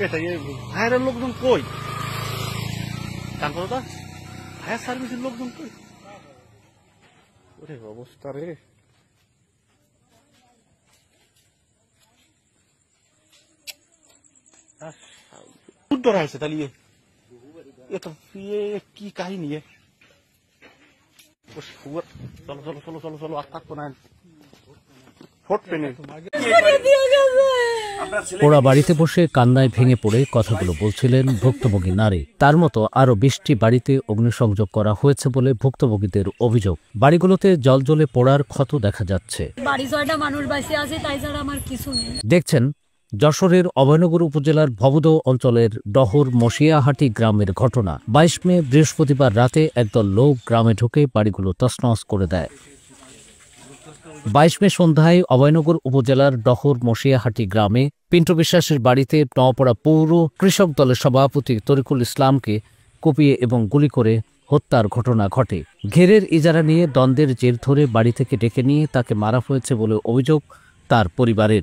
এটা ফায়ারের লোকজন কই? তারপর ফায়ার সার্ভিসের লোকজন কই? ওরে অবস্থা রে। ধরা হয়েছে তাহলে কি কাহিনী? চলো চলো চলো চলো চলো, আর থাকবো না। পোড়া বাড়িতে বসে কান্নায় ভেঙে পড়ে কথাগুলো বলছিলেন ভুক্তভোগী নারী। তার মতো আরো 20টি বাড়িতে অগ্নিসংযোগ করা হয়েছে বলে ভুক্তভোগীদের অভিযোগ। বাড়িগুলোতে জলজ্বলে পোড়ার ক্ষত দেখা যাচ্ছে। দেখছেন যশোরের অভয়নগর উপজেলার ভবদহ অঞ্চলের ডহর মশিয়াহাটি গ্রামের ঘটনা। 22 মে বৃহস্পতিবার রাতে একদল লোক গ্রামে ঢুকে বাড়িগুলো তছনছ করে দেয়। 22 মে সন্ধ্যায় অভয়নগর উপজেলার ডহর মশিয়াহাটি গ্রামে পিন্টু বিশ্বাসের বাড়িতে নওপাড়া পৌর কৃষক দলের সভাপতি তরিকুল ইসলামকে কুপিয়ে এবং গুলি করে হত্যার ঘটনা ঘটে। ঘেরের ইজারা নিয়ে দ্বন্দ্বের জের ধরে বাড়ি থেকে ডেকে নিয়ে তাকে মারা হয়েছে বলে অভিযোগ তার পরিবারের।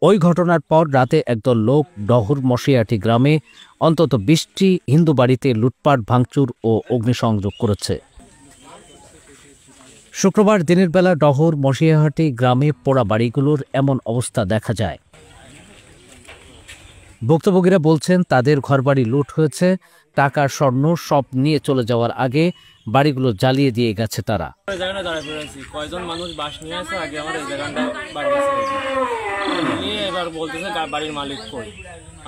ওই ঘটনার পর রাতে একদল লোক ডহর মশিয়াহাটি গ্রামে অন্তত 20টি হিন্দু বাড়িতে লুটপাট, ভাঙচুর ও অগ্নিসংযোগ করেছে। শুক্রবার দিনের বেলা ডহর মশিয়াহাটি গ্রামে পোড়া বাড়িগুলোর এমন অবস্থা দেখা যায়। ভুক্তভোগীরা বলছেন তাদের ঘরবাড়ি লুট হয়েছে, টাকা স্বর্ণ সব নিয়ে চলে যাওয়ার আগে বাড়িগুলো জ্বালিয়ে দিয়ে গেছে তারা। কয়জন মানুষ বাস নিয়ে আসে আগে আমার এই জায়গাটা বাড়ি এবার বলতেছে বাড়ির মালিক কই।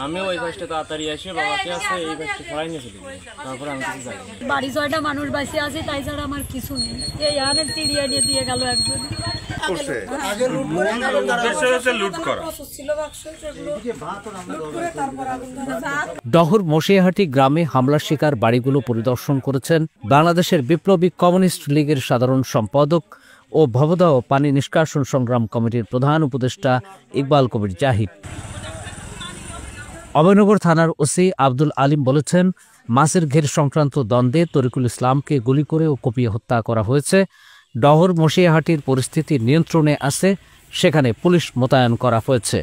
আমি ওই পাশটা তাড়াতাড়ি আসে বাবাকে আছে এই পাশটা সরাই নিয়ে চলে যাই। তারপরে আমি কিছু জানি বাড়ি 6টা মানুষ বাসে আছে, তাই ছাড়া আমার কিছু নেই। এই আনে চিড়িয়া নিয়ে দিয়ে গেল একজন। ডহর মশিয়াহাটি গ্রামে হামলার শিকার বাড়িগুলো পরিদর্শন করেছেন বাংলাদেশের বিপ্লবী কমিউনিস্ট লীগের সাধারণ সম্পাদক ও ভবদহ পানি নিষ্কাশন সংগ্রাম কমিটির প্রধান উপদেষ্টা ইকবাল কবির জাহিদ। অভয়নগর থানার ওসি আব্দুল আলিম বলেছেন, মাছের ঘের সংক্রান্ত দ্বন্দ্বে তরিকুল ইসলামকে গুলি করে ও কুপিয়ে হত্যা করা হয়েছে। ডহর মশিয়াহাটির পরিস্থিতি নিয়ন্ত্রণে আছে, সেখানে পুলিশ মোতায়েন করা হয়েছে।